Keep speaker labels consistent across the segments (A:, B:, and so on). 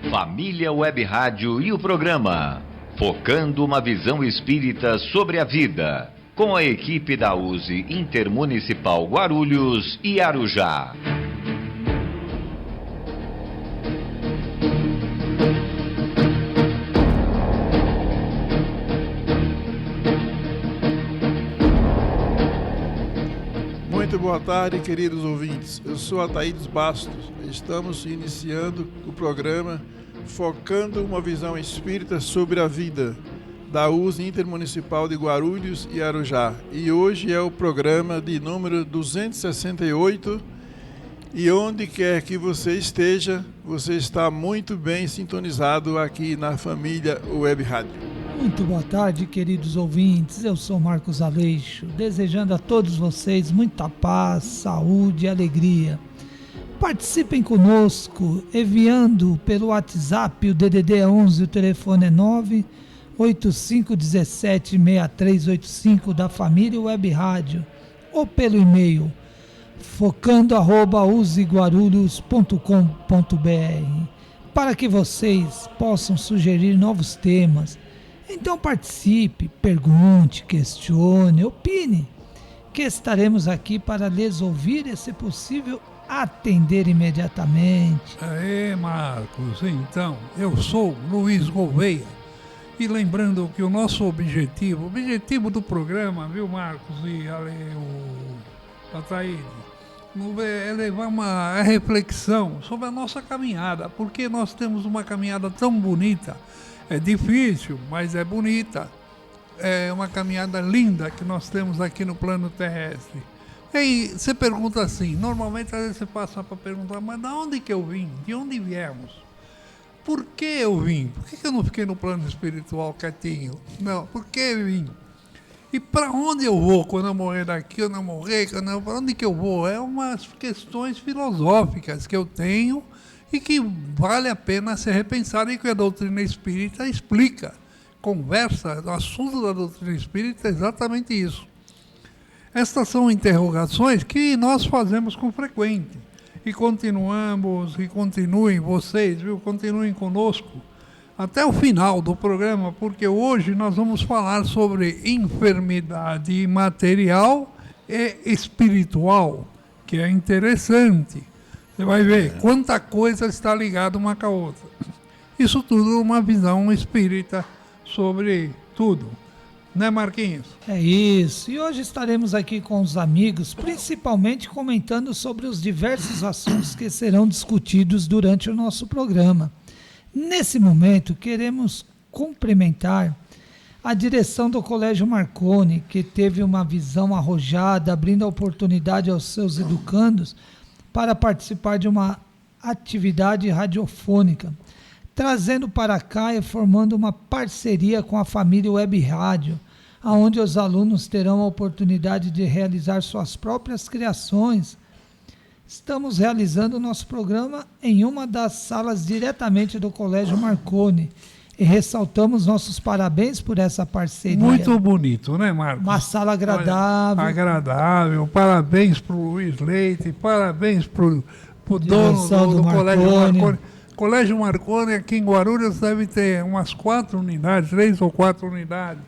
A: Família Web Rádio e o programa Focando uma Visão Espírita sobre a Vida, com a equipe da USE Intermunicipal Guarulhos e Arujá.
B: Muito boa tarde, queridos ouvintes. Eu sou Ataídes Bastos. Estamos iniciando o programa Focando uma Visão Espírita sobre a Vida, da USE Intermunicipal de Guarulhos e Arujá. E hoje é o programa de número 268. E onde quer que você esteja, você está muito bem sintonizado aqui na família Web Rádio.
C: Muito boa tarde, queridos ouvintes. Eu sou Marcos Aleixo, desejando a todos vocês muita paz, saúde e alegria. Participem conosco, enviando pelo WhatsApp, o DDD é 11, o telefone é 985176385 da família Web Rádio, ou pelo e-mail focando@useguarulhos.com.br, para que vocês possam sugerir novos temas. Então participe, pergunte, questione, opine, que estaremos aqui para lhes ouvir e, se possível, atender imediatamente.
D: Marcos, então, eu sou Luiz Gouveia, e lembrando que o nosso objetivo do programa, viu, Marcos e o Ataíde, é levar uma reflexão sobre a nossa caminhada, porque nós temos uma caminhada tão bonita. É difícil, mas é bonita. É uma caminhada linda que nós temos aqui no plano terrestre. E aí você pergunta assim, normalmente às vezes você passa para perguntar, mas de onde que eu vim? De onde viemos? Por que eu vim? Por que eu não fiquei no plano espiritual quietinho? Não, por que eu vim? E para onde eu vou quando eu morrer daqui, quando eu morrer, para onde que eu vou? É umas questões filosóficas que eu tenho e que vale a pena se repensar, e que a doutrina espírita explica, conversa, o assunto da doutrina espírita é exatamente isso. Estas são interrogações que nós fazemos com frequência, e continuamos, e continuem vocês, viu? Continuem conosco até o final do programa, porque hoje nós vamos falar sobre enfermidade material e espiritual, que é interessante. Você vai ver quanta coisa está ligada uma com a outra. Isso tudo é uma visão espírita sobre tudo. Né, Marquinhos?
C: É isso. E hoje estaremos aqui com os amigos, principalmente comentando sobre os diversos assuntos que serão discutidos durante o nosso programa. Nesse momento, queremos cumprimentar a direção do Colégio Marconi, que teve uma visão arrojada, abrindo a oportunidade aos seus educandos para participar de uma atividade radiofônica, trazendo para cá e formando uma parceria com a família Web Rádio, onde os alunos terão a oportunidade de realizar suas próprias criações. Estamos realizando o nosso programa em uma das salas diretamente do Colégio Marconi, e ressaltamos nossos parabéns por essa parceria.
D: Muito bonito, né, Marcos?
C: Uma sala agradável.
D: Agradável. Parabéns para o Luiz Leite, parabéns para o dono do Colégio Marconi. Colégio Marconi aqui em Guarulhos deve ter umas 4 unidades, 3 ou 4 unidades.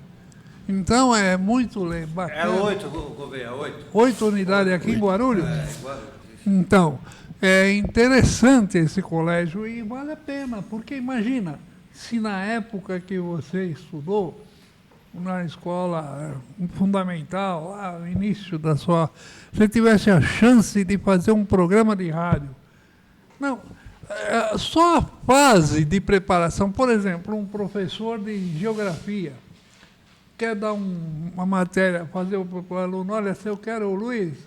D: Então é muito bacana.
E: É 8, Gouveia, 8.
D: 8 unidades aqui em Guarulhos?
E: Guarulhos.
D: Então, é interessante esse colégio e vale a pena, porque imagina, se na época que você estudou, na escola fundamental, lá no início da sua... você tivesse a chance de fazer um programa de rádio. Não, só a fase de preparação, por exemplo, um professor de geografia quer dar uma matéria, fazer o aluno, olha, se eu quero, Luiz,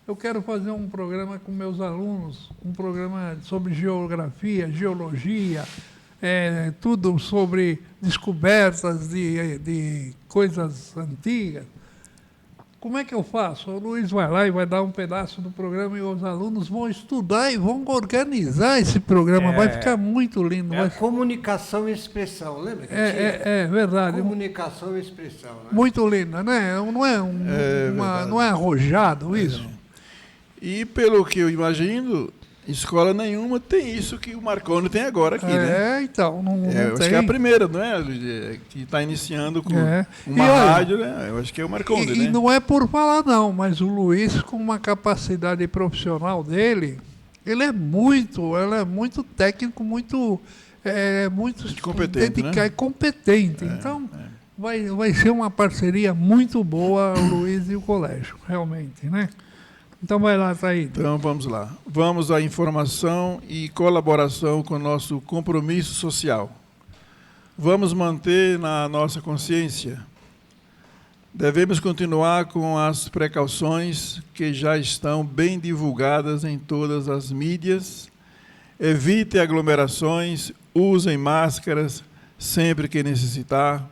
D: eu quero fazer um programa com meus alunos, um programa sobre geografia, geologia, tudo sobre descobertas de coisas antigas. Como é que eu faço? O Luiz vai lá e vai dar um pedaço do programa e os alunos vão estudar e vão organizar esse programa. Vai ficar muito lindo.
E: É comunicação e expressão, lembra?
D: É verdade.
E: Comunicação e expressão. Né?
D: Muito linda, né? Não é arrojado isso?
B: E pelo que eu imagino, Escola nenhuma tem isso que o Marconi tem agora aqui, né?
D: Então, não
B: Eu acho
D: tem.
B: que é a primeira, não é, Luiz? Que está iniciando com uma
D: E olha,
B: rádio, né? Eu acho que é o Marconi, né?
D: E não é por falar não, mas o Luiz, com uma capacidade profissional dele, ele é muito técnico, muito
B: competente,
D: dedicado,
B: né?
D: competente. Então, vai ser uma parceria muito boa o Luiz e o colégio, realmente, né? Então vai lá, Taíde.
B: Então vamos lá. Vamos à informação e colaboração com o nosso compromisso social. Vamos manter na nossa consciência. Devemos continuar com as precauções que já estão bem divulgadas em todas as mídias. Evite aglomerações, usem máscaras sempre que necessitar,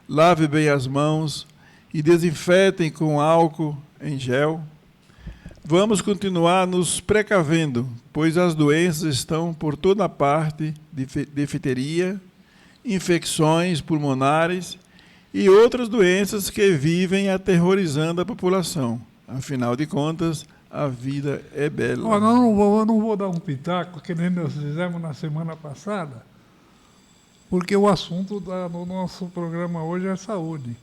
B: lave bem as mãos e desinfetem com álcool em gel. Vamos continuar nos precavendo, pois as doenças estão por toda parte, difteria, infecções pulmonares e outras doenças que vivem aterrorizando a população. Afinal de contas, a vida é bela.
D: Eu não vou dar um pitaco, que nem nós fizemos na semana passada, porque o assunto do nosso programa hoje é saúde.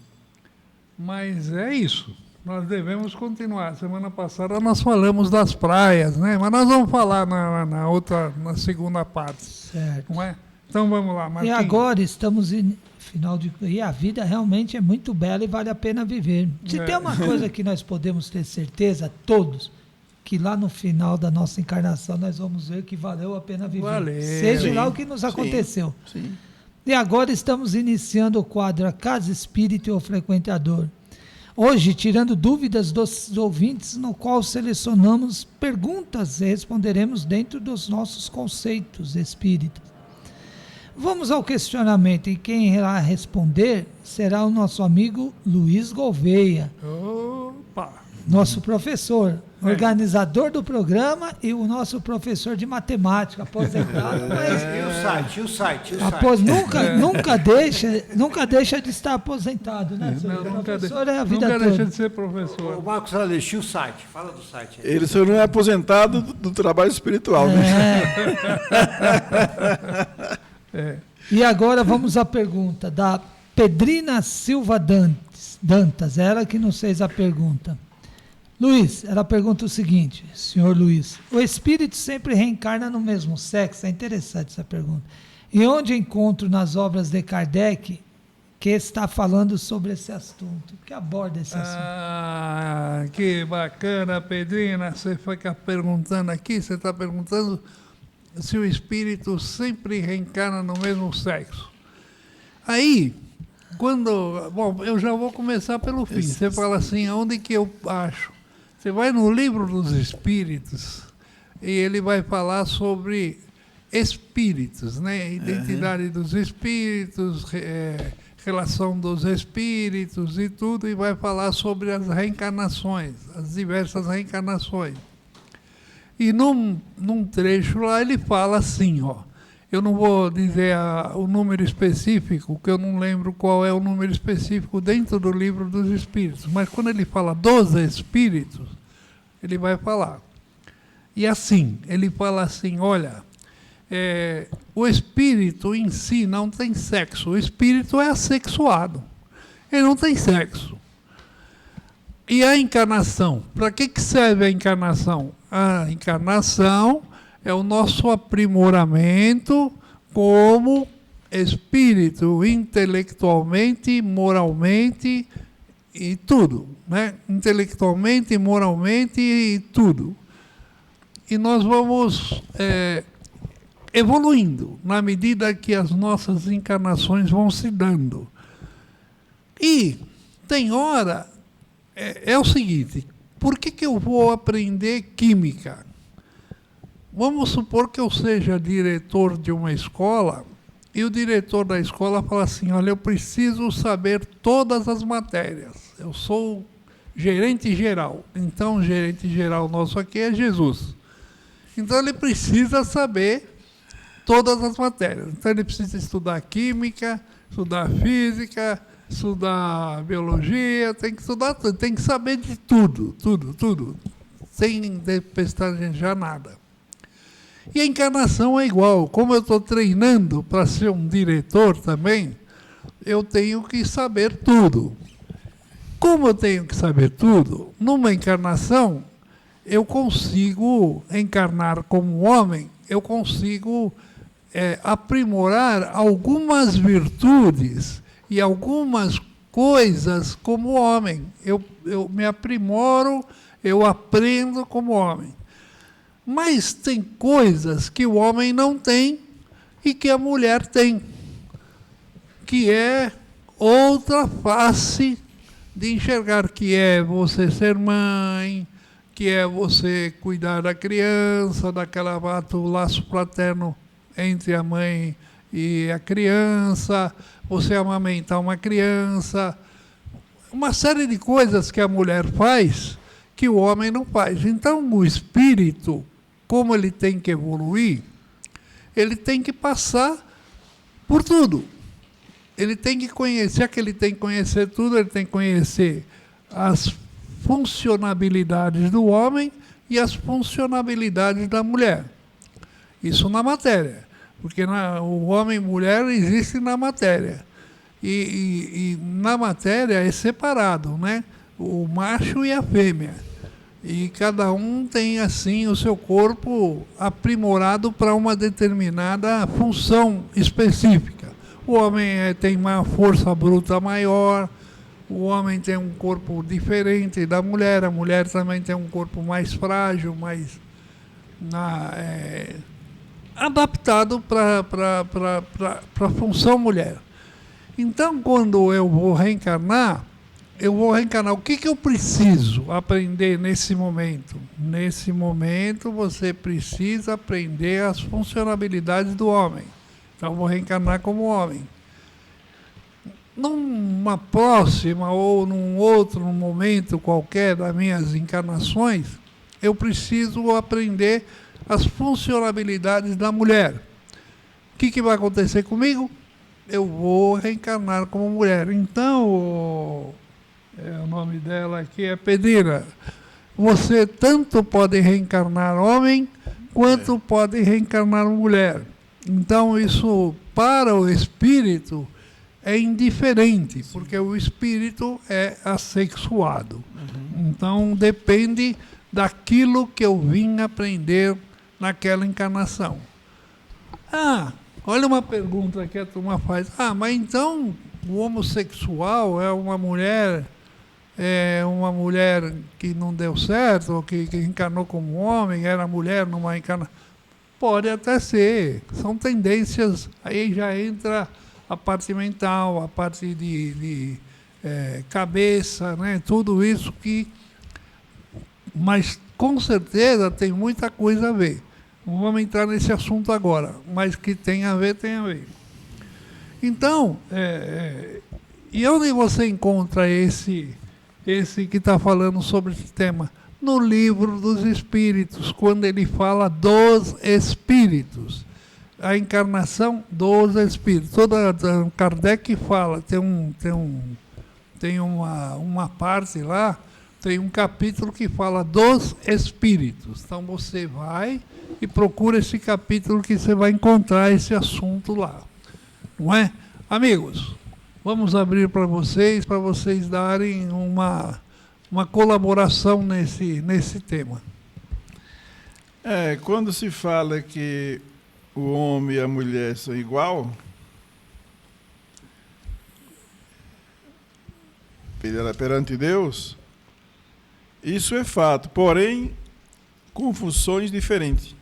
D: Mas é isso. Nós devemos continuar. Semana passada nós falamos das praias, né? Mas nós vamos falar na segunda parte.
C: Certo.
D: Não é? Então vamos lá,
C: E
D: Marquinhos.
C: agora estamos em final de... E a vida realmente é muito bela e vale a pena viver. Se tem uma coisa que nós podemos ter certeza, todos, que lá no final da nossa encarnação nós vamos ver que valeu a pena viver.
D: Valeu.
C: Seja lá
B: Sim,
C: o que nos aconteceu.
B: Sim.
C: E agora estamos iniciando o quadro A Casa Espírita e o Frequentador. Hoje, tirando dúvidas dos ouvintes, no qual selecionamos perguntas e responderemos dentro dos nossos conceitos espíritas. Vamos ao questionamento e quem irá responder será o nosso amigo Luiz Gouveia,
D: Opa!
C: nosso professor, organizador do programa e o nosso professor de matemática, aposentado, mas
E: E o site?
C: nunca deixa de estar aposentado, né? senhor?
D: Não,
C: O professor é a vida
D: nunca
C: toda.
D: deixa de ser
E: O
D: professor.
E: Marcos Alexandre, o site. Fala do site aí.
B: Ele só não é aposentado do trabalho espiritual, né?
C: E agora vamos à pergunta da Pedrina Silva Dantas, ela que nos fez a pergunta. Luiz, ela pergunta o seguinte, senhor Luiz, o espírito sempre reencarna no mesmo sexo? É interessante essa pergunta. E onde encontro nas obras de Kardec que está falando sobre esse assunto, que aborda esse assunto?
D: Ah, que bacana, Pedrina, você fica perguntando aqui, você está perguntando se o espírito sempre reencarna no mesmo sexo. Aí, bom, eu já vou começar pelo fim, você fala assim, onde que eu acho? Você vai no Livro dos Espíritos e ele vai falar sobre espíritos, né? Identidade dos espíritos, relação dos espíritos e tudo, e vai falar sobre as reencarnações, as diversas reencarnações. E num trecho lá ele fala assim, ó, eu não vou dizer o número específico, que eu não lembro qual é o número específico dentro do Livro dos Espíritos, mas quando ele fala dos espíritos, ele vai falar. E assim, ele fala assim, olha, o espírito em si não tem sexo, o espírito é assexuado, ele não tem sexo. E a encarnação? Para que serve a encarnação? A encarnação é o nosso aprimoramento como espírito, intelectualmente, moralmente e tudo, né? Intelectualmente, moralmente e tudo. E nós vamos evoluindo na medida que as nossas encarnações vão se dando. E tem hora, é o seguinte, por que eu vou aprender química? Vamos supor que eu seja diretor de uma escola e o diretor da escola fala assim, olha, eu preciso saber todas as matérias. Eu sou gerente geral. Então, o gerente geral nosso aqui é Jesus. Então, ele precisa saber todas as matérias. Então, ele precisa estudar química, estudar física, estudar biologia, tem que estudar tudo, tem que saber de tudo, sem despestanejar nada. E a encarnação é igual. Como eu estou treinando para ser um diretor também, eu tenho que saber tudo. Como eu tenho que saber tudo, numa encarnação, eu consigo encarnar como homem, eu consigo aprimorar algumas virtudes e algumas coisas como homem. Eu me aprimoro, eu aprendo como homem. Mas tem coisas que o homem não tem e que a mulher tem, que é outra face de enxergar, que é você ser mãe, que é você cuidar da criança, daquela laço fraterno entre a mãe e a criança, você amamentar uma criança, uma série de coisas que a mulher faz que o homem não faz. Então, o espírito, como ele tem que evoluir, ele tem que passar por tudo. Ele tem que conhecer, já que ele tem que conhecer tudo, ele tem que conhecer as funcionabilidades do homem e as funcionabilidades da mulher. Isso na matéria, porque o homem e mulher existem na matéria. E na matéria é separado, né? O macho e a fêmea. E cada um tem, assim, o seu corpo aprimorado para uma determinada função específica. O homem tem uma força bruta maior, o homem tem um corpo diferente da mulher, a mulher também tem um corpo mais frágil, mais adaptado para a função mulher. Então, quando eu vou reencarnar, o que eu preciso aprender nesse momento? Nesse momento, você precisa aprender as funcionalidades do homem. Então, eu vou reencarnar como homem. Numa próxima ou num outro momento qualquer das minhas encarnações, eu preciso aprender as funcionalidades da mulher. O que vai acontecer comigo? Eu vou reencarnar como mulher. Então, o nome dela aqui é Pedrina. Você tanto pode reencarnar homem, quanto pode reencarnar mulher. Então, isso, para o espírito, é indiferente, porque o espírito é assexuado. Então, depende daquilo que eu vim aprender naquela encarnação. Olha uma pergunta que a turma faz. Mas então o homossexual é uma mulher que não deu certo, ou que encarnou como homem, era mulher numa encarnação? Pode até ser. São tendências, aí já entra a parte mental, a parte de cabeça, né? Tudo isso que... Mas com certeza tem muita coisa a ver. Não vamos entrar nesse assunto agora, mas que tem a ver, tem a ver. Então, e onde você encontra esse que está falando sobre esse tema? No Livro dos Espíritos, quando ele fala dos Espíritos. A encarnação dos Espíritos. Kardec fala, tem uma parte lá, tem um capítulo que fala dos Espíritos. Então você vai e procura esse capítulo que você vai encontrar esse assunto lá. Não é? Amigos, vamos abrir para vocês darem uma colaboração nesse tema.
B: Quando se fala que o homem e a mulher são igual, perante Deus, isso é fato, porém com funções diferentes.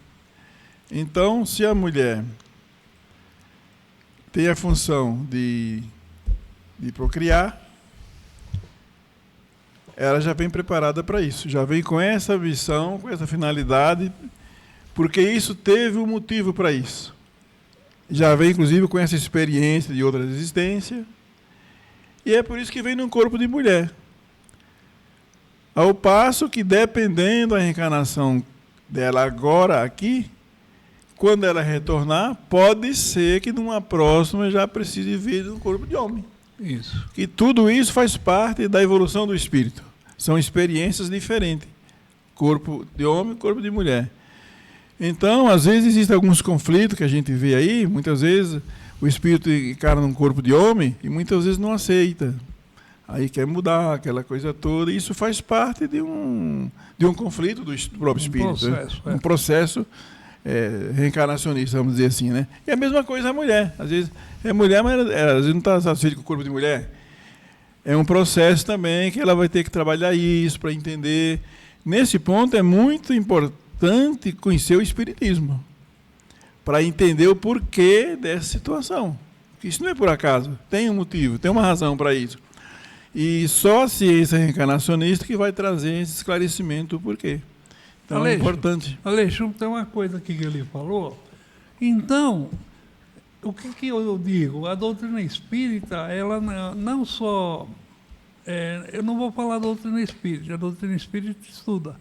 B: Então, se a mulher tem a função de procriar, ela já vem preparada para isso, já vem com essa missão, com essa finalidade, porque isso teve um motivo para isso. Já vem, inclusive, com essa experiência de outra existência, e é por isso que vem num corpo de mulher. Ao passo que, dependendo da reencarnação dela agora aqui, quando ela retornar, pode ser que numa próxima já precise vir no corpo de homem.
D: Isso.
B: E tudo isso faz parte da evolução do espírito. São experiências diferentes. Corpo de homem e corpo de mulher. Então, às vezes, existem alguns conflitos que a gente vê aí, muitas vezes o espírito encarna num corpo de homem e muitas vezes não aceita. Aí quer mudar aquela coisa toda, e isso faz parte de um conflito do próprio espírito. Um processo reencarnacionista, vamos dizer assim, né? E a mesma coisa a mulher. Às vezes é mulher, mas às vezes não está satisfeita com o corpo de mulher. É um processo também que ela vai ter que trabalhar isso para entender. Nesse ponto é muito importante conhecer o espiritismo, para entender o porquê dessa situação. Porque isso não é por acaso, tem um motivo, tem uma razão para isso. E só a ciência reencarnacionista que vai trazer esse esclarecimento do porquê. Então
D: Aleixo,
B: é importante.
D: Aleixo, tem uma coisa aqui que ele falou. Então, o que eu digo? A doutrina espírita, ela não só... eu não vou falar da doutrina espírita, a doutrina espírita estuda.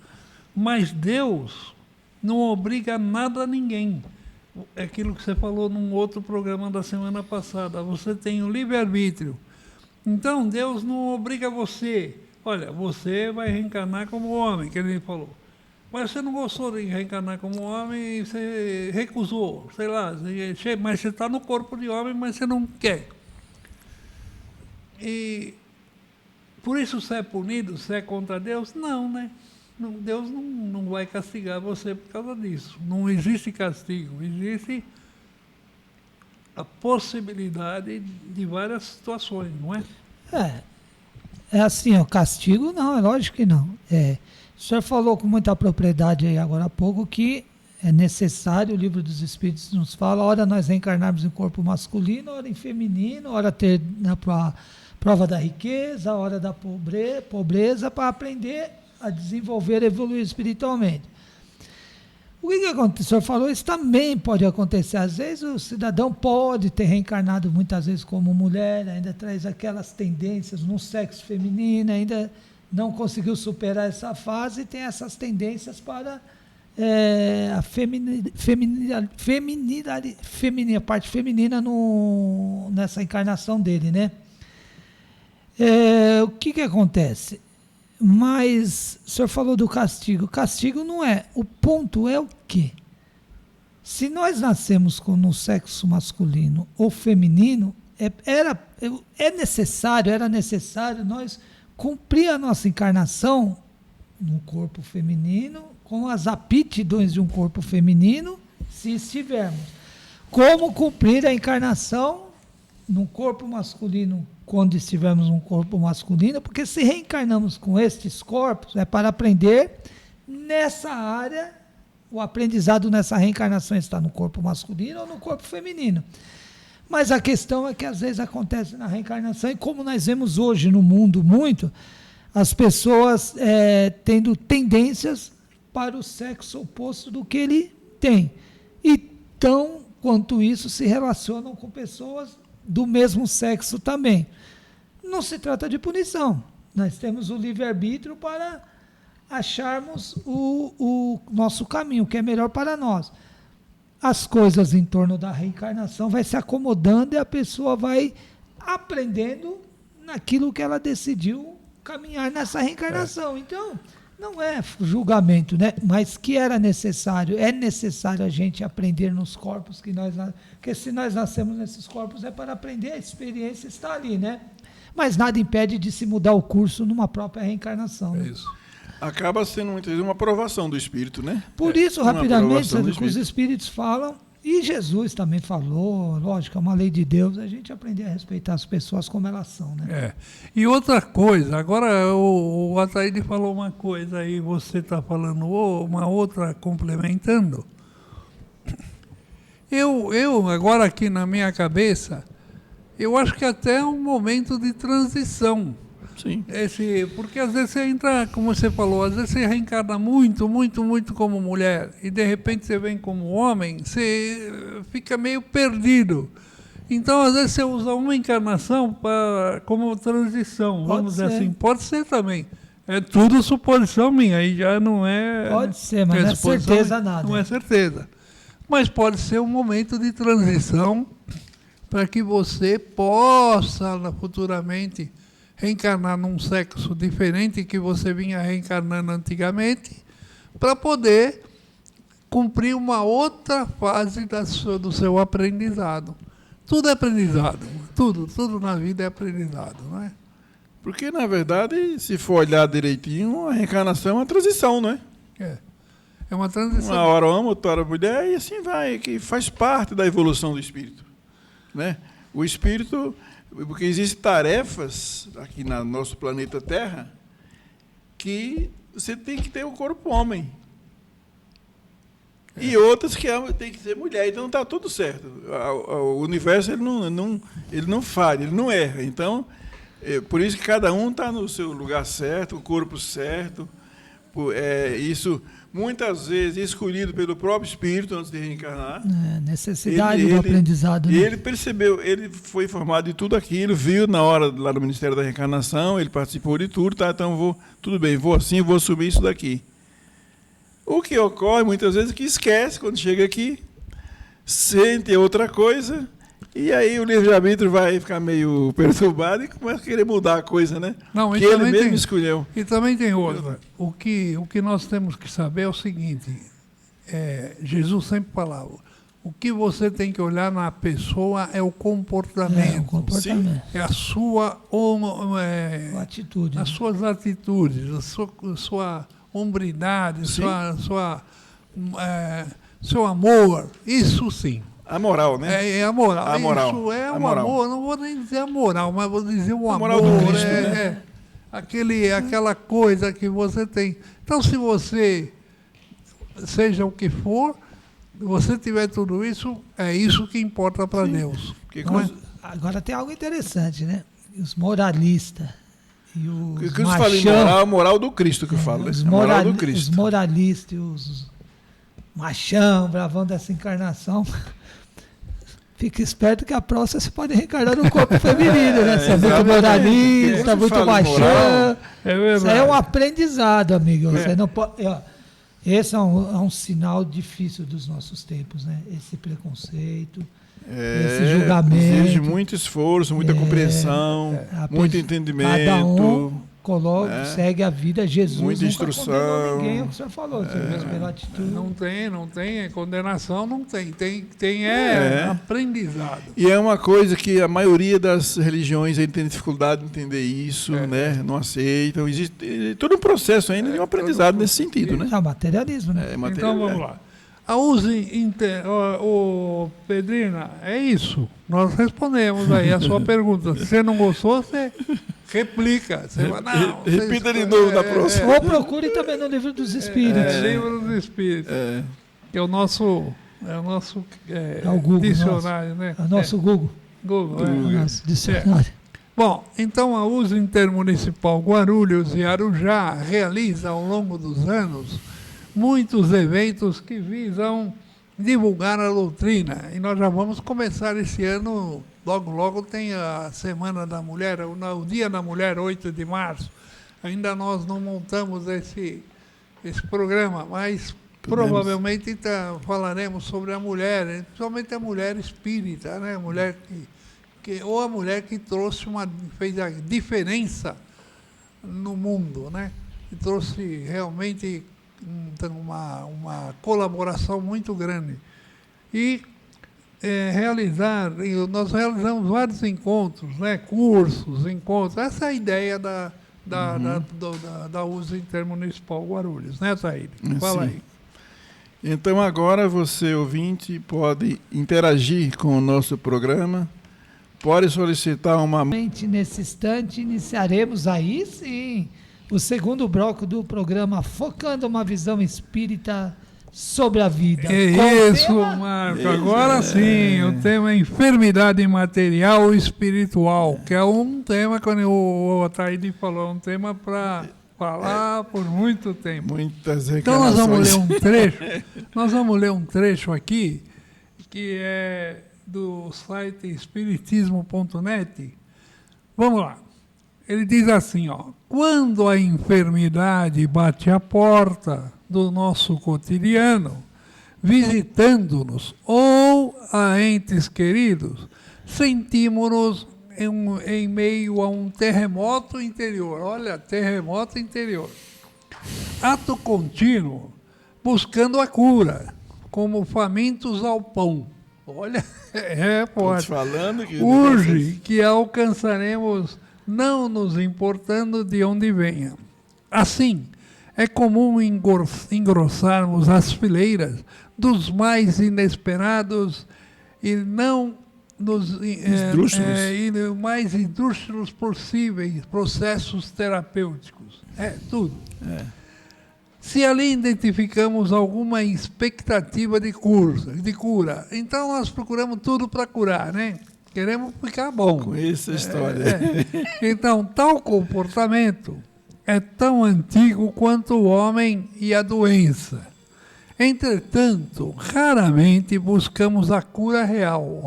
D: Mas Deus não obriga nada a ninguém. É aquilo que você falou num outro programa da semana passada. Você tem o livre-arbítrio. Então, Deus não obriga você. Olha, você vai reencarnar como homem, que ele falou. Mas você não gostou de reencarnar como homem e você recusou, sei lá. Mas você está no corpo de homem, mas você não quer. E por isso você é punido, você é contra Deus? Não, né? Deus não vai castigar você por causa disso. Não existe castigo, existe a possibilidade de várias situações, não é?
C: É assim, o castigo não, é lógico que não. O senhor falou com muita propriedade aí agora há pouco que é necessário, o Livro dos Espíritos nos fala, ora nós reencarnarmos em corpo masculino, ora em feminino, ora ter na prova da riqueza, ora da pobreza, para aprender a desenvolver, evoluir espiritualmente. O que acontece? O senhor falou, isso também pode acontecer. Às vezes o cidadão pode ter reencarnado muitas vezes como mulher, ainda traz aquelas tendências no sexo feminino, ainda não conseguiu superar essa fase e tem essas tendências para a parte feminina nessa encarnação dele, né? O que acontece? Mas o senhor falou do castigo. O castigo não é. O ponto é o quê? Se nós nascemos no sexo masculino ou feminino, era necessário nós cumprir a nossa encarnação no corpo feminino, com as aptidões de um corpo feminino, se estivermos. Como cumprir a encarnação no corpo masculino quando estivermos num corpo masculino, porque se reencarnamos com estes corpos, é para aprender nessa área, o aprendizado nessa reencarnação está no corpo masculino ou no corpo feminino. Mas a questão é que às vezes acontece na reencarnação, e como nós vemos hoje no mundo muito, as pessoas tendo tendências para o sexo oposto do que ele tem. E tão quanto isso se relacionam com pessoas do mesmo sexo também. Não se trata de punição. Nós temos o livre-arbítrio para acharmos o nosso caminho, o que é melhor para nós. As coisas em torno da reencarnação vai se acomodando e a pessoa vai aprendendo naquilo que ela decidiu caminhar nessa reencarnação. Então, não é julgamento, né? Mas que era necessário, é necessário a gente aprender nos corpos que nós... Porque se nós nascemos nesses corpos é para aprender, a experiência está ali, né? Mas nada impede de se mudar o curso numa própria reencarnação.
B: É isso. Acaba sendo muitas vezes uma aprovação do espírito, né?
C: Por isso, rapidamente, o que os espíritos falam, e Jesus também falou, lógico, é uma lei de Deus, a gente aprender a respeitar as pessoas como elas são, né?
D: E outra coisa, agora o Ataíde falou uma coisa aí, você está falando uma outra complementando. Eu agora aqui na minha cabeça, eu acho que até é um momento de transição.
B: Sim.
D: Porque às vezes você entra, como você falou, às vezes você reencarna muito como mulher e de repente você vem como homem, você fica meio perdido. Então às vezes você usa uma encarnação como transição, vamos dizer assim. Pode ser também. É tudo suposição minha, aí já não é...
C: Pode ser, mas não é certeza nada.
D: Não é certeza. Mas pode ser um momento de transição para que você possa futuramente reencarnar num sexo diferente que você vinha reencarnando antigamente, para poder cumprir uma outra fase do seu aprendizado. Tudo é aprendizado, tudo na vida é aprendizado, não é?
B: Porque, na verdade, se for olhar direitinho, a reencarnação é uma transição, não é?
D: É uma transição.
B: Uma hora homem, outra hora mulher, e assim vai, que faz parte da evolução do espírito, né? O espírito, porque existem tarefas aqui no nosso planeta Terra que você tem que ter o corpo homem. E outras que tem que ser mulher. Então está tudo certo. O universo ele não falha, ele não erra. Então, por isso que cada um está no seu lugar certo, o corpo certo. Isso muitas vezes escolhido pelo próprio espírito antes de reencarnar.
C: Necessidade do aprendizado.
B: E ele percebeu, ele foi informado de tudo aquilo, viu na hora lá no Ministério da Reencarnação, ele participou de tudo, tá? Então tudo bem, vou assumir isso daqui. O que ocorre muitas vezes é que esquece quando chega aqui, sente outra coisa, e aí o livre-arbítrio vai ficar meio perturbado e começa a querer mudar a coisa, né?
D: Não,
B: que ele mesmo escolheu.
D: E também tem outra. O que nós temos que saber é o seguinte, Jesus sempre falava, o que você tem que olhar na pessoa é o comportamento. É a sua
C: atitude.
D: As suas atitudes, a sua hombridade, seu amor, isso sim.
B: A moral, né?
D: É a moral.
B: A moral.
D: Isso é o
B: moral.
D: amor, não vou nem dizer a moral, mas vou dizer o amor.
B: A moral do Cristo, né?
D: Aquela coisa que você tem. Então, se você, seja o que for, você tiver tudo isso, é isso que importa para Deus.
C: Agora tem algo interessante, né? Os moralistas. E os
B: que eu falei, a moral do Cristo que eu falo,
C: os
B: a moral do Cristo.
C: Os moralistas e os machão, bravão dessa encarnação, fica esperto que a próxima você pode reencarnar no corpo feminino, né? Você é muito moralista, muito machão. Isso aí é um aprendizado, amigo. Você não pode, esse é um sinal difícil dos nossos tempos, né? Esse preconceito. Esse julgamento.
B: Exige muito esforço, muita compreensão, muito entendimento.
C: Cada um segue a vida. Jesus
B: muita instrução.
C: Ninguém, é o que o senhor falou. Pela atitude.
D: Não tem condenação, não tem. Tem aprendizado.
B: E é uma coisa que a maioria das religiões tem dificuldade de entender isso, né? Não aceitam. Existe todo um processo ainda de um aprendizado nesse sentido, né?
C: É materialismo, né?
D: Então vamos lá. A Pedrina, é isso. Nós respondemos aí a sua pergunta. Se você não gostou, você replica. Você vai,
B: repita de novo na próxima.
C: Ou procure também no Livro dos Espíritos.
D: Livro dos Espíritos. Que é o nosso
C: Google,
D: dicionário, né?
C: É o nosso Google. Nosso dicionário.
D: Bom, então a USA Intermunicipal Guarulhos e Arujá realiza ao longo dos anos muitos eventos que visam divulgar a doutrina. E nós já vamos começar esse ano, logo tem a Semana da Mulher, o Dia da Mulher, 8 de março. Ainda nós não montamos esse programa, mas provavelmente falaremos sobre a mulher, principalmente a mulher espírita, né? A mulher ou a mulher que fez a diferença no mundo, né? Que trouxe realmente uma colaboração muito grande. E nós realizamos vários encontros, né? Cursos, encontros. Essa é a ideia da USA Intermunicipal Guarulhos, né, Taíde? Fala aí.
B: Então agora você, ouvinte, pode interagir com o nosso programa, pode solicitar uma...
C: Nesse instante iniciaremos aí sim o segundo bloco do programa Focando uma Visão Espírita sobre a Vida.
D: É isso, Marco. Agora sim, o tema é enfermidade material ou espiritual, que é um tema, quando o Ataíde falou, um tema para falar por muito tempo.
B: Muitas
D: reclamações. Então nós vamos ler um trecho aqui, que é do site espiritismo.net. Vamos lá. Ele diz assim, quando a enfermidade bate à porta do nosso cotidiano, visitando-nos ou a entes queridos, sentimos-nos em meio a um terremoto interior. Olha, terremoto interior. Ato contínuo, buscando a cura, como famintos ao pão. Olha, forte.
B: Falando que
D: urge que alcançaremos, não nos importando de onde venha. Assim, é comum engrossarmos as fileiras dos mais inesperados e não nos mais esdrúxulos possíveis processos terapêuticos. Tudo. Se ali identificamos alguma expectativa de cura, então nós procuramos tudo para curar, né? Queremos ficar bom.
B: Com essa história.
D: Então, tal comportamento é tão antigo quanto o homem e a doença. Entretanto, raramente buscamos a cura real.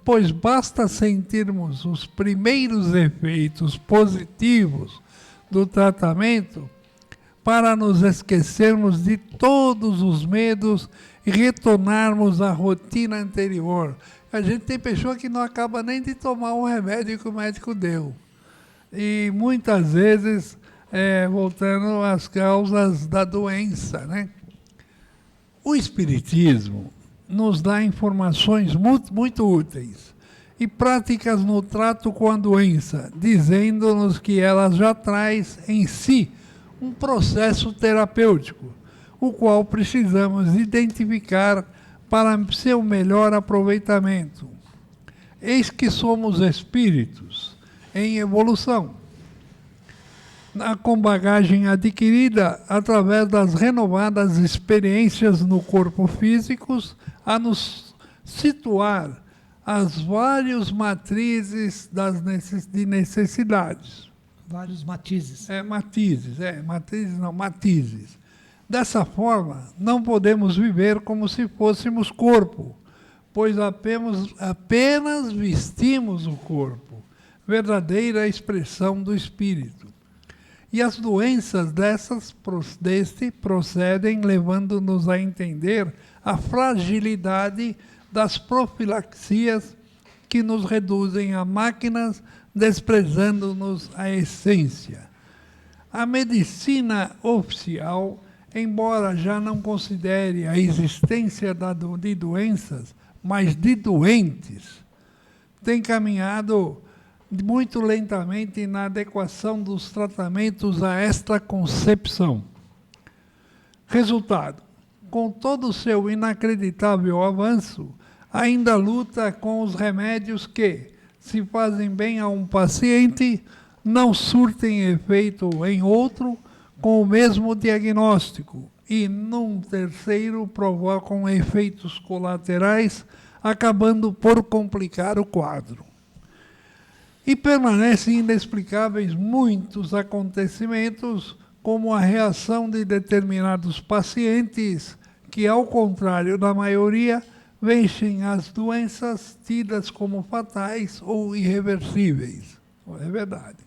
D: Pois basta sentirmos os primeiros efeitos positivos do tratamento para nos esquecermos de todos os medos e retornarmos à rotina anterior. A gente tem pessoa que não acaba nem de tomar o remédio que o médico deu. E muitas vezes, voltando às causas da doença, né? O Espiritismo nos dá informações muito úteis e práticas no trato com a doença, dizendo-nos que ela já traz em si um processo terapêutico, o qual precisamos identificar para seu melhor aproveitamento. Eis que somos espíritos em evolução, com bagagem adquirida através das renovadas experiências no corpo físico, a nos situar as várias matrizes de necessidades.
C: Vários matizes.
D: Matizes. Dessa forma, não podemos viver como se fôssemos corpo, pois apenas vestimos o corpo, verdadeira expressão do espírito. E as doenças deste procedem, levando-nos a entender a fragilidade das profilaxias que nos reduzem a máquinas, desprezando-nos a essência. A medicina oficial, embora já não considere a existência de doenças, mas de doentes, tem caminhado muito lentamente na adequação dos tratamentos a esta concepção. Resultado: com todo o seu inacreditável avanço, ainda luta com os remédios que, se fazem bem a um paciente, não surtem efeito em outro com o mesmo diagnóstico e, num terceiro, provocam efeitos colaterais, acabando por complicar o quadro. E permanecem inexplicáveis muitos acontecimentos, como a reação de determinados pacientes que, ao contrário da maioria, vencem as doenças tidas como fatais ou irreversíveis. É verdade.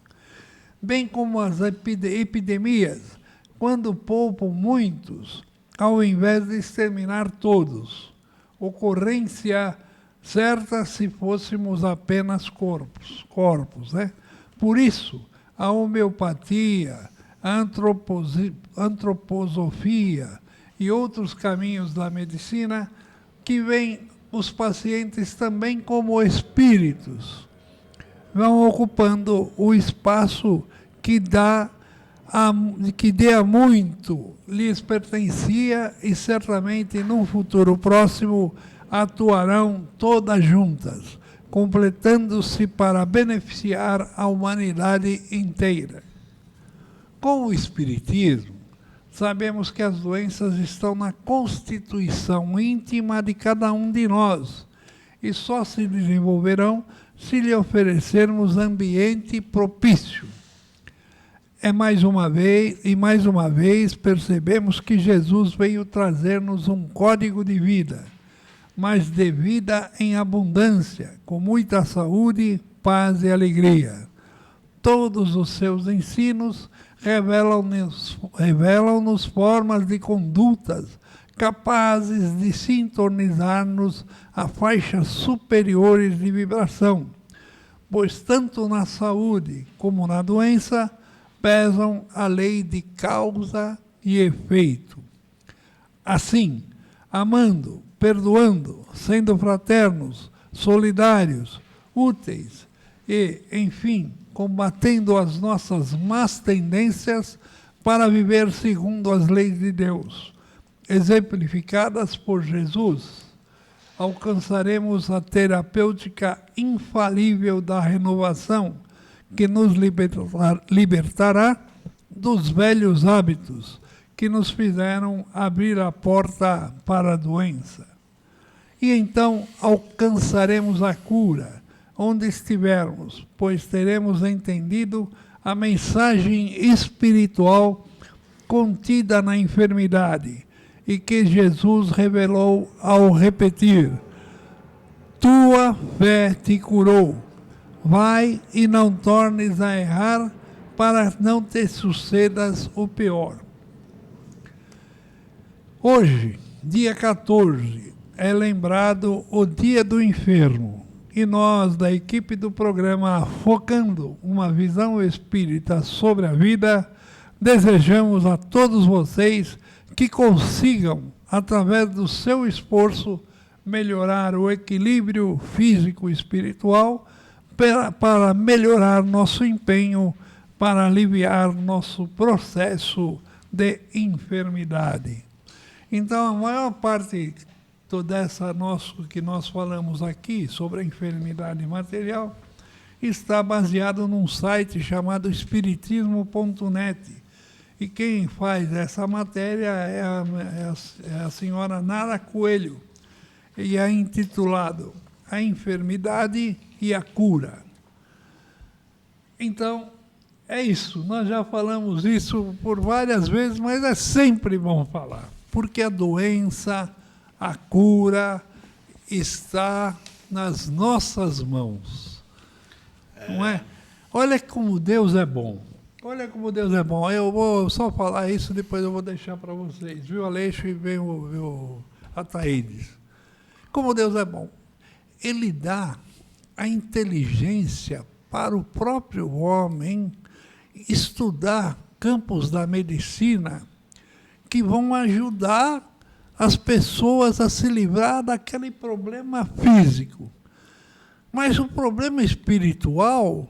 D: Bem como as epidemias, quando poupam muitos, ao invés de exterminar todos. Ocorrência certa se fôssemos apenas corpos, né? Por isso, a homeopatia, a antroposofia e outros caminhos da medicina que veem os pacientes também como espíritos, vão ocupando o espaço que dê a muito lhes pertencia e certamente num futuro próximo atuarão todas juntas, completando-se para beneficiar a humanidade inteira. Com o Espiritismo, sabemos que as doenças estão na constituição íntima de cada um de nós e só se desenvolverão se lhe oferecermos ambiente propício. Mais uma vez percebemos que Jesus veio trazer-nos um código de vida, mas de vida em abundância, com muita saúde, paz e alegria. Todos os seus ensinos revelam-nos formas de condutas capazes de sintonizar-nos a faixas superiores de vibração, pois tanto na saúde como na doença pesam a lei de causa e efeito. Assim, amando, perdoando, sendo fraternos, solidários, úteis e, enfim, combatendo as nossas más tendências para viver segundo as leis de Deus, exemplificadas por Jesus, alcançaremos a terapêutica infalível da renovação, que nos libertará dos velhos hábitos que nos fizeram abrir a porta para a doença. E então alcançaremos a cura, onde estivermos, pois teremos entendido a mensagem espiritual contida na enfermidade e que Jesus revelou ao repetir: tua fé te curou, vai e não tornes a errar, para não te sucedas o pior. Hoje, dia 14, é lembrado o Dia do Enfermo, e nós, da equipe do programa Focando uma Visão Espírita sobre a Vida, desejamos a todos vocês que consigam, através do seu esforço, melhorar o equilíbrio físico e espiritual, para melhorar nosso empenho, para aliviar nosso processo de enfermidade. Então, a maior parte dessa que nós falamos aqui sobre a enfermidade material está baseado num site chamado espiritismo.net. E quem faz essa matéria é a senhora Nara Coelho, e é intitulado A Enfermidade e a Cura. Então, é isso. Nós já falamos isso por várias vezes, mas é sempre bom falar, porque a doença, a cura está nas nossas mãos. Não é? Olha como Deus é bom. Olha como Deus é bom. Eu vou só falar isso, depois eu vou deixar para vocês. Viu, Aleixo, e vem o Ataídes. Como Deus é bom. Ele dá a inteligência para o próprio homem estudar campos da medicina que vão ajudar as pessoas a se livrar daquele problema físico. Mas o problema espiritual,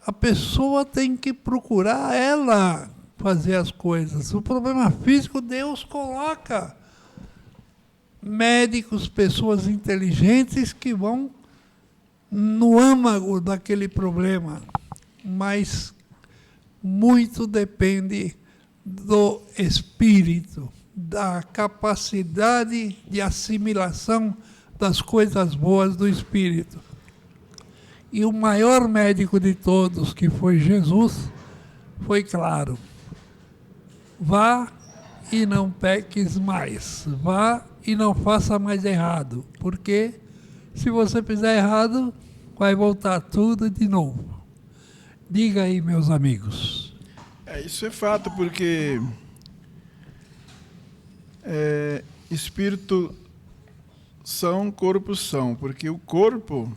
D: a pessoa tem que procurar ela fazer as coisas. O problema físico, Deus coloca médicos, pessoas inteligentes que vão no âmago daquele problema. Mas muito depende do espírito, da capacidade de assimilação das coisas boas do espírito. E o maior médico de todos, que foi Jesus, foi claro: vá e não peques mais, vá e não faça mais errado, porque se você fizer errado, vai voltar tudo de novo. Diga aí, meus amigos.
B: Isso é fato, porque espírito são, corpo são, porque o corpo,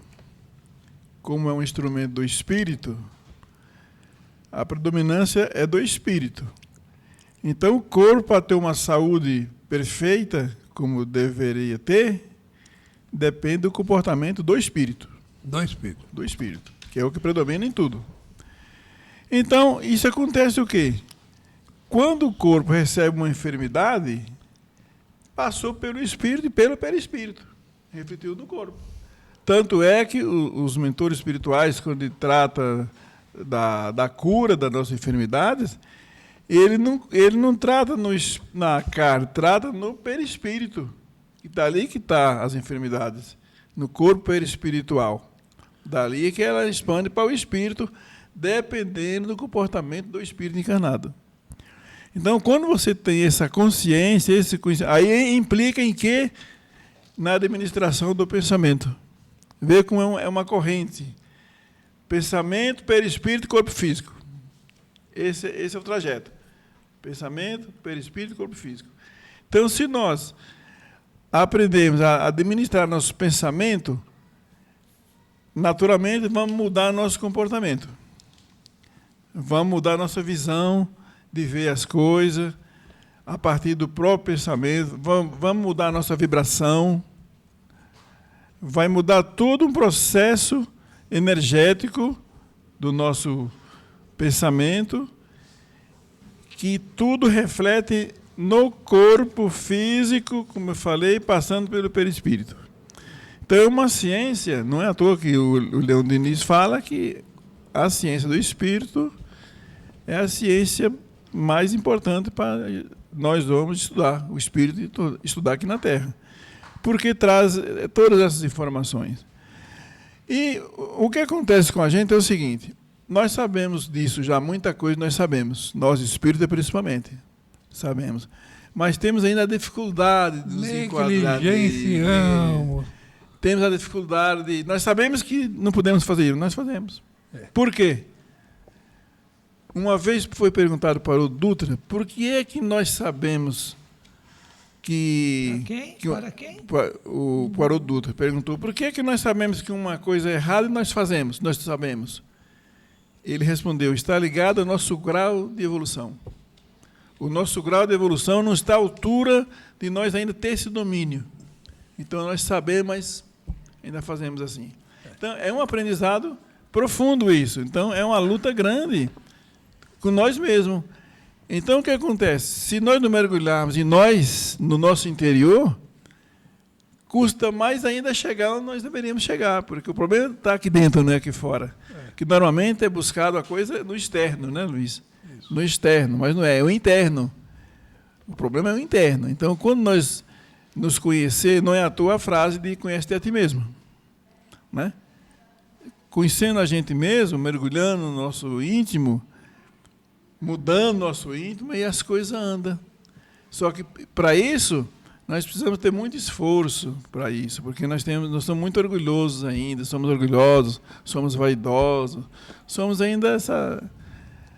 B: como é um instrumento do espírito, a predominância é do espírito. Então, o corpo, para ter uma saúde perfeita, como deveria ter, depende do comportamento do espírito.
D: Do espírito.
B: Do espírito, que é o que predomina em tudo. Então, isso acontece o quê? Quando o corpo recebe uma enfermidade, passou pelo espírito e pelo perispírito, refletiu no corpo. Tanto é que os mentores espirituais, quando ele trata da cura das nossas enfermidades, ele não trata na carne, trata no perispírito. E dali que está as enfermidades, no corpo perispiritual. Dali é que ela expande para o espírito, dependendo do comportamento do espírito encarnado. Então, quando você tem essa consciência, aí implica em quê? Na administração do pensamento. Vê como é uma corrente. Pensamento, perispírito e corpo físico. Esse é o trajeto. Pensamento, perispírito e corpo físico. Então, se nós aprendemos a administrar nosso pensamento, naturalmente vamos mudar nosso comportamento. Vamos mudar nossa visão de ver as coisas. a partir do próprio pensamento, vamos mudar a nossa vibração, vai mudar todo um processo energético do nosso pensamento, que tudo reflete no corpo físico, como eu falei, passando pelo perispírito. Então, é uma ciência, não é à toa que o Leon Denis fala que a ciência do espírito é a ciência mais importante para nós vamos estudar, o espírito estudar aqui na Terra, porque traz todas essas informações. E o que acontece com a gente é o seguinte: nós sabemos disso já, muita coisa nós sabemos, nós espíritas principalmente, sabemos. Mas temos ainda a dificuldade de nos enquadrar.
D: Negligenciamos.
B: Temos a dificuldade de... Nós sabemos que não podemos fazer isso, nós fazemos. Por quê? Uma vez foi perguntado para o Dutra, por que é que nós sabemos que...
C: Para quem?
B: Para o Dutra perguntou, por que é que nós sabemos que uma coisa é errada e nós fazemos, nós sabemos? Ele respondeu, está ligado ao nosso grau de evolução. O nosso grau de evolução não está à altura de nós ainda ter esse domínio. Então, nós sabemos, mas ainda fazemos assim. Então, é um aprendizado profundo isso. Então, é uma luta grande com nós mesmos. Então, o que acontece? Se nós não mergulharmos em nós, no nosso interior, custa mais ainda chegar onde nós deveríamos chegar, porque o problema está aqui dentro, não é aqui fora. Que normalmente é buscado a coisa no externo, né, Luiz? Isso. No externo, mas não é o interno. O problema é o interno. Então, quando nós nos conhecer, não é à toa a frase de conhece-te a ti mesmo. Né? Conhecendo a gente mesmo, mergulhando no nosso íntimo, mudando nosso íntimo, e as coisas andam. Só que, para isso, nós precisamos ter muito esforço para isso, porque nós somos muito orgulhosos ainda, somos orgulhosos, somos vaidosos, somos ainda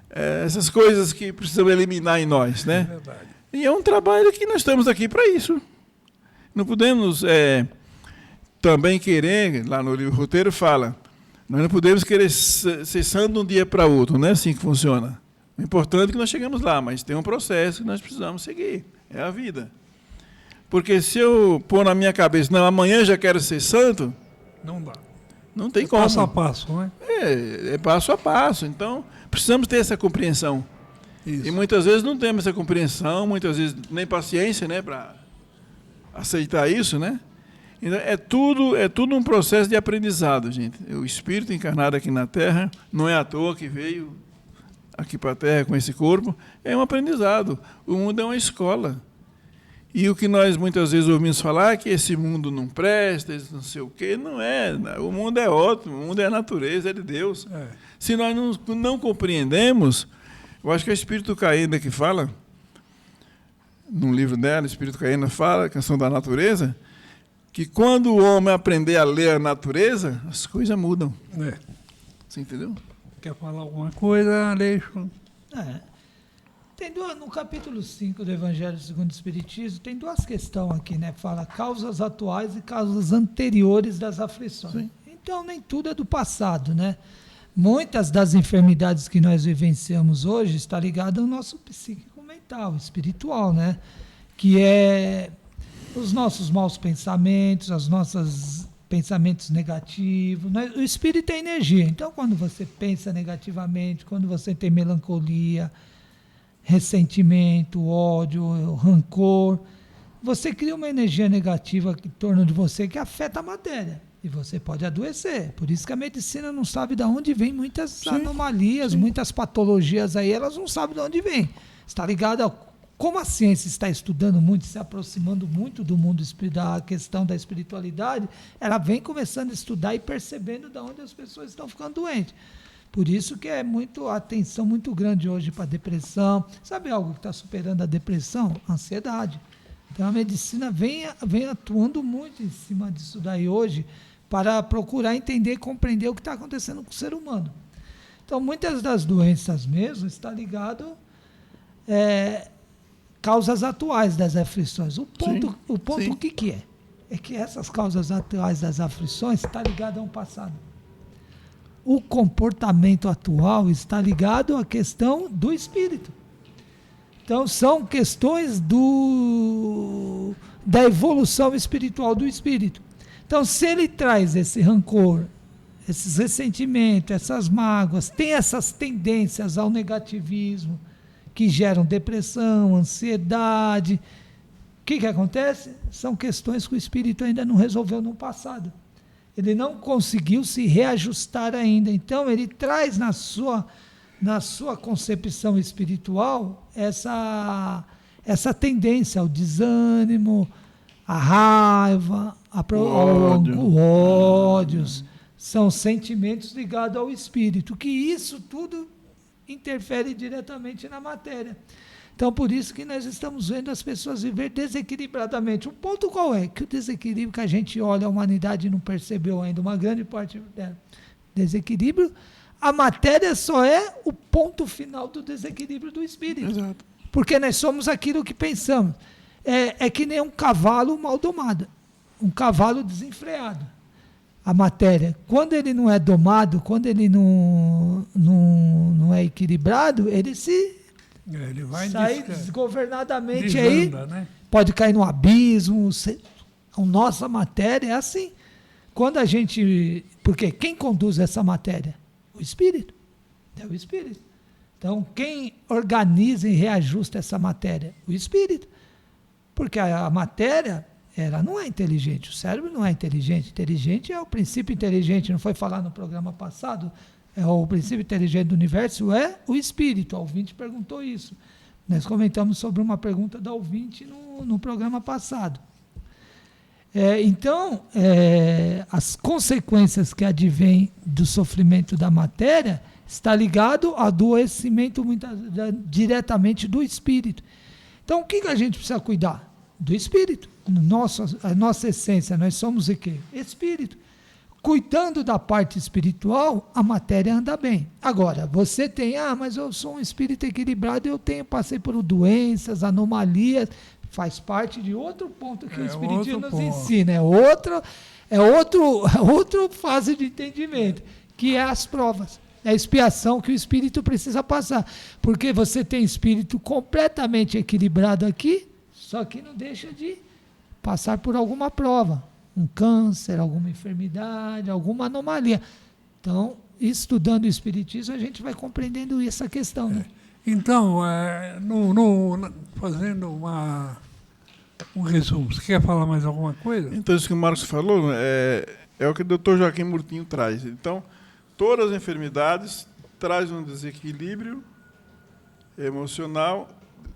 B: essas coisas que precisamos eliminar em nós. Né? É verdade. E é um trabalho que nós estamos aqui para isso. Não podemos também querer, lá no livro Roteiro fala, nós não podemos querer ser santo de um dia para outro, não é assim que funciona. O importante é que nós chegamos lá, mas tem um processo que nós precisamos seguir, é a vida. Porque se eu pôr na minha cabeça, não, amanhã já quero ser santo,
D: não dá.
B: Não tem como.
D: Passo a passo, né?
B: É passo a passo, então precisamos ter essa compreensão. Isso. E muitas vezes não temos essa compreensão, muitas vezes nem paciência, né, para aceitar isso, né? Então, é tudo um processo de aprendizado, gente. O espírito encarnado aqui na Terra não é à toa que veio aqui para a Terra com esse corpo, é um aprendizado. O mundo é uma escola. E o que nós muitas vezes ouvimos falar é que esse mundo não presta, não sei o quê, não é. O mundo é ótimo, o mundo é a natureza, é de Deus. É. Se nós não compreendemos, eu acho que é o Espírito Caína que fala, num livro dela, o Espírito Caína fala, Canção da Natureza, que quando o homem aprender a ler a natureza, as coisas mudam. É. Você entendeu?
D: Quer falar alguma coisa, Aleixo?
C: No capítulo 5 do Evangelho segundo o Espiritismo, tem duas questões aqui, né? Fala causas atuais e causas anteriores das aflições. Sim. Então, nem tudo é do passado, né? Muitas das enfermidades que nós vivenciamos hoje está ligada ao nosso psíquico mental, espiritual, né? Que é os nossos maus pensamentos, os nossos pensamentos negativos. Né? O espírito é energia. Então, quando você pensa negativamente, quando você tem melancolia, ressentimento, ódio, rancor, você cria uma energia negativa em torno de você que afeta a matéria. E você pode adoecer. Por isso que a medicina não sabe de onde vem muitas anomalias, muitas patologias aí, elas não sabem de onde vem. Está ligado a como a ciência está estudando muito, se aproximando muito do mundo da questão da espiritualidade, ela vem começando a estudar e percebendo de onde as pessoas estão ficando doentes. Por isso que é atenção muito grande hoje para a depressão. Sabe algo que está superando a depressão? A ansiedade. Então a medicina vem atuando muito em cima disso daí hoje para procurar entender e compreender o que está acontecendo com o ser humano. Então muitas das doenças mesmo estão ligadas causas atuais das aflições. O ponto o que é? É que essas causas atuais das aflições estão ligadas a um passado. O comportamento atual está ligado à questão do espírito. Então, são questões da evolução espiritual do espírito. Então, se ele traz esse rancor, esses ressentimentos, essas mágoas, tem essas tendências ao negativismo, que geram depressão, ansiedade, o que acontece? São questões que o espírito ainda não resolveu no passado. Ele não conseguiu se reajustar ainda. Então, ele traz na sua concepção espiritual essa tendência ao desânimo, à raiva, o ódio. São sentimentos ligados ao espírito, que isso tudo interfere diretamente na matéria. Então, por isso que nós estamos vendo as pessoas viver desequilibradamente. O ponto qual é? Que o desequilíbrio que a gente olha, a humanidade não percebeu ainda, uma grande parte dela. Desequilíbrio, a matéria só é o ponto final do desequilíbrio do espírito.
B: Exato.
C: Porque nós somos aquilo que pensamos. É que nem um cavalo mal domado, um cavalo desenfreado. A matéria, quando ele não é domado, quando ele não é equilibrado, ele
D: vai
C: sai desgovernadamente
D: desanda,
C: aí,
D: né?
C: Pode cair no abismo. A nossa matéria é assim. Porque quem conduz essa matéria? O espírito. É o espírito. Então, quem organiza e reajusta essa matéria? O espírito. Porque a matéria, ela não é inteligente. O cérebro não é inteligente. Inteligente é o princípio inteligente. Não foi falar no programa passado? É o princípio inteligente do universo é o espírito. O ouvinte perguntou isso. Nós comentamos sobre uma pergunta da ouvinte no programa passado. Então, as consequências que advêm do sofrimento da matéria está ligado ao adoecimento diretamente do espírito. Então, o que a gente precisa cuidar? Do espírito. A nossa essência, nós somos o quê? Espírito. Cuidando da parte espiritual, a matéria anda bem. Agora, você tem, mas eu sou um espírito equilibrado, passei por doenças, anomalias, faz parte de outro ponto que o Espiritismo nos ensina. É outra fase de entendimento, que é as provas. É a expiação que o espírito precisa passar. Porque você tem espírito completamente equilibrado aqui, só que não deixa de passar por alguma prova. Um câncer, alguma enfermidade, alguma anomalia. Então, estudando o Espiritismo, a gente vai compreendendo essa questão. Né?
D: Então, fazendo um resumo, você quer falar mais alguma coisa?
B: Então, isso que o Marcos falou é o que o Dr. Joaquim Murtinho traz. Então, todas as enfermidades trazem um desequilíbrio emocional,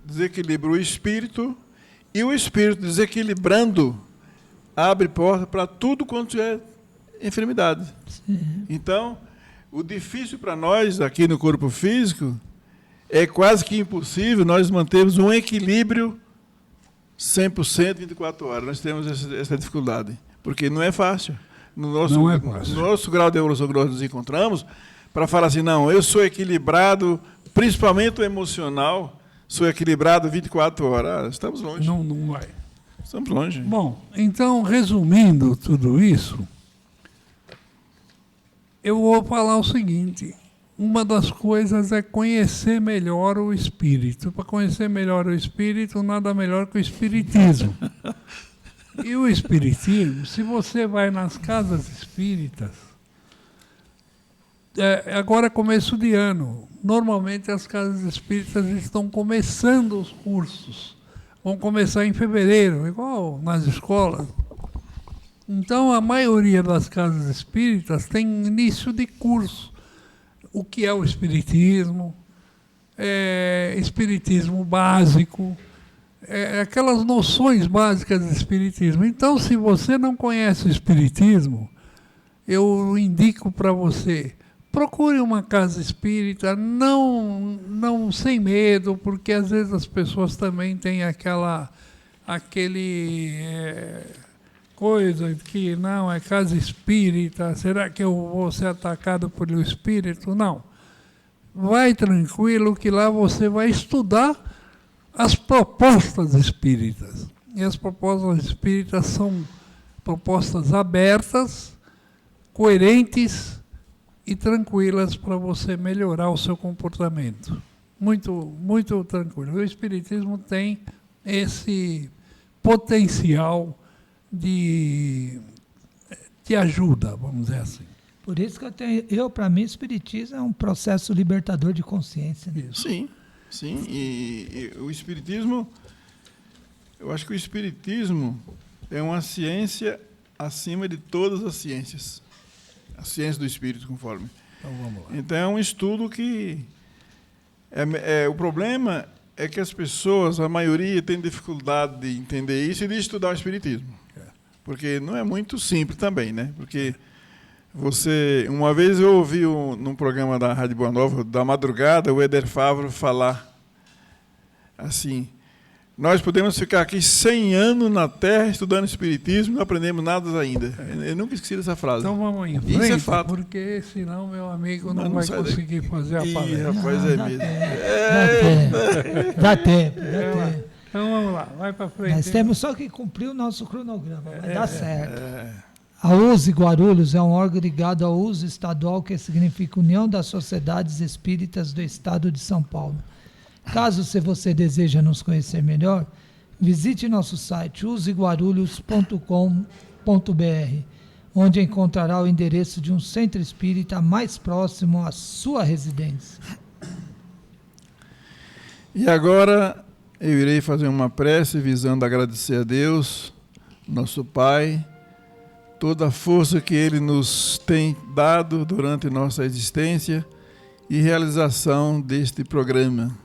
B: desequilibra o espírito, e o espírito desequilibrando abre porta para tudo quanto é enfermidade. Sim. Então, o difícil para nós, aqui no corpo físico, é quase que impossível nós mantermos um equilíbrio 100%, 24 horas. Nós temos essa dificuldade, porque não é fácil.
D: Não é fácil.
B: No nosso grau de evolução que nós nos encontramos, para falar assim, não, eu sou equilibrado, principalmente o emocional, sou equilibrado 24 horas. Estamos longe.
D: Não vai.
B: Estamos longe.
D: Bom, então, resumindo tudo isso, eu vou falar o seguinte: uma das coisas é conhecer melhor o espírito. Para conhecer melhor o espírito, nada melhor que o espiritismo. E o espiritismo, se você vai nas casas espíritas, agora é começo de ano, normalmente as casas espíritas estão começando os cursos. Vão começar em fevereiro, igual nas escolas. Então, a maioria das casas espíritas tem início de curso. O que é o espiritismo? Espiritismo básico, aquelas noções básicas do espiritismo. Então, se você não conhece o espiritismo, eu indico para você, procure uma casa espírita, não sem medo, porque às vezes as pessoas também têm coisa que não, é casa espírita, será que eu vou ser atacado pelo espírito? Não. Vai tranquilo que lá você vai estudar as propostas espíritas. E as propostas espíritas são propostas abertas, coerentes e tranquilas para você melhorar o seu comportamento. muito tranquilo. O Espiritismo tem esse potencial de ajuda, vamos dizer assim.
C: Por isso que para mim, o Espiritismo é um processo libertador de consciência. Né?
B: Sim. E o Espiritismo, eu acho que o Espiritismo é uma ciência acima de todas as ciências. A ciência do Espírito, conforme.
D: Então, vamos lá.
B: Então, é um estudo que... o problema é que as pessoas, a maioria, tem dificuldade de entender isso e de estudar o Espiritismo. Porque não é muito simples também, né? Porque uma vez eu ouvi num programa da Rádio Boa Nova, da madrugada, o Éder Favro falar assim: nós podemos ficar aqui 100 anos na Terra estudando Espiritismo e não aprendemos nada ainda. Eu nunca esqueci dessa frase.
D: Então vamos em frente,
B: isso é fato.
D: porque senão meu amigo não vai conseguir fazer a palestra.
B: Rapaz, mesmo.
C: Dá tempo.
D: Então vamos lá, vai para frente.
C: Nós temos só que cumprir o nosso cronograma, vai dar certo. A USE Guarulhos é um órgão ligado ao USE estadual, que significa União das Sociedades Espíritas do Estado de São Paulo. Caso você deseja nos conhecer melhor, visite nosso site useguarulhos.com.br, onde encontrará o endereço de um centro espírita mais próximo à sua residência.
B: E agora eu irei fazer uma prece visando agradecer a Deus, nosso Pai, toda a força que Ele nos tem dado durante nossa existência e realização deste programa.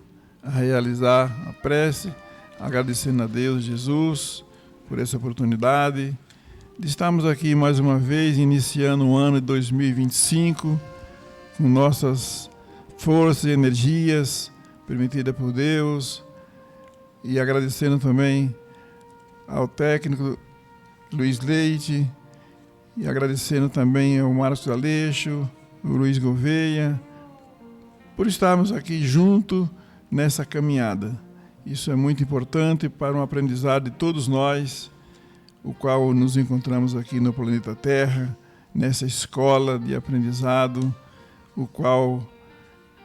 B: A realizar a prece, agradecendo a Deus, Jesus, por essa oportunidade de estarmos aqui mais uma vez, iniciando o ano de 2025, com nossas forças e energias permitidas por Deus, e agradecendo também ao técnico Luiz Leite, e agradecendo também ao Marcos Aleixo, o Luiz Gouveia, por estarmos aqui juntos nessa caminhada. Isso é muito importante para um aprendizado de todos nós, o qual nos encontramos aqui no planeta Terra, nessa escola de aprendizado, o qual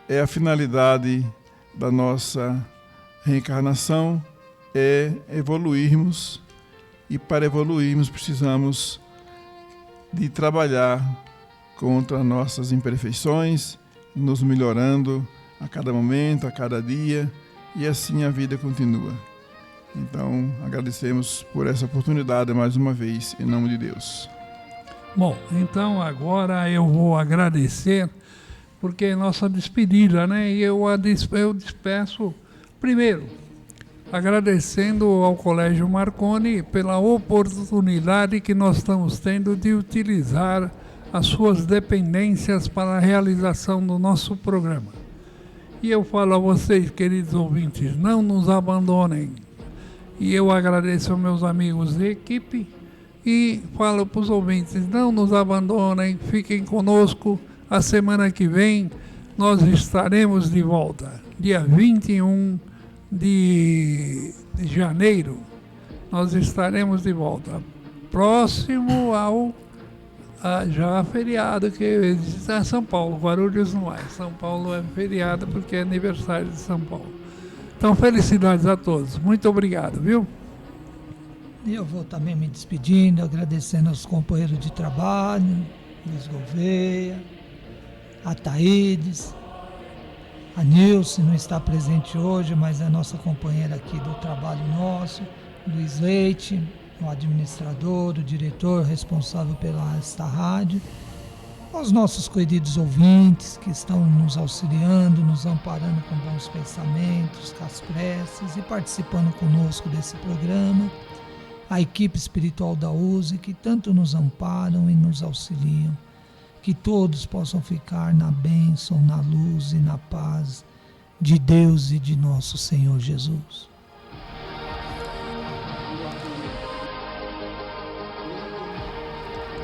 B: é a finalidade da nossa reencarnação, é evoluirmos, e para evoluirmos precisamos de trabalhar contra nossas imperfeições, nos melhorando a cada momento, a cada dia, e assim a vida continua. Então, agradecemos por essa oportunidade mais uma vez, em nome de Deus.
D: Bom, então agora eu vou agradecer, porque é nossa despedida, né? E eu despeço, primeiro, agradecendo ao Colégio Marconi pela oportunidade que nós estamos tendo de utilizar as suas dependências para a realização do nosso programa. E eu falo a vocês, queridos ouvintes, não nos abandonem. E eu agradeço aos meus amigos de equipe e falo para os ouvintes, não nos abandonem, fiquem conosco. A semana que vem nós estaremos de volta, dia 21 de janeiro, nós estaremos de volta, próximo ao já feriado, que é São Paulo, Guarulhos não é. São Paulo é feriado porque é aniversário de São Paulo. Então, felicidades a todos. Muito obrigado, viu?
C: E eu vou também me despedindo, agradecendo aos companheiros de trabalho, Luiz Gouveia, a Thaídes, a Nilce não está presente hoje, mas é nossa companheira aqui do trabalho nosso, Luiz Leite, o administrador, o diretor responsável pela esta rádio, aos nossos queridos ouvintes que estão nos auxiliando, nos amparando com bons pensamentos, com as preces e participando conosco desse programa, a equipe espiritual da USE que tanto nos amparam e nos auxiliam, que todos possam ficar na bênção, na luz e na paz de Deus e de nosso Senhor Jesus.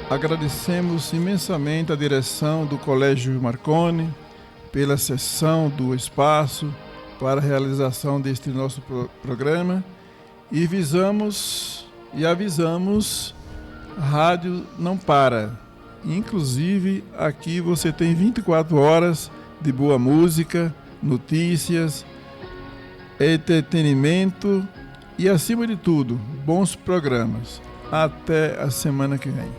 B: Agradecemos imensamente a direção do Colégio Marconi pela cessão do espaço para a realização deste nosso programa e avisamos, a rádio não para. Inclusive, aqui você tem 24 horas de boa música, notícias, entretenimento e, acima de tudo, bons programas. Até a semana que vem.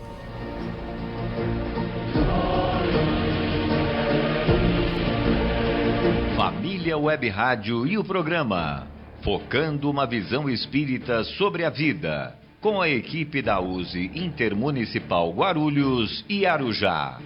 A: Família Web Rádio e o programa Focando uma Visão Espírita sobre a Vida, com a equipe da USE Intermunicipal Guarulhos e Arujá.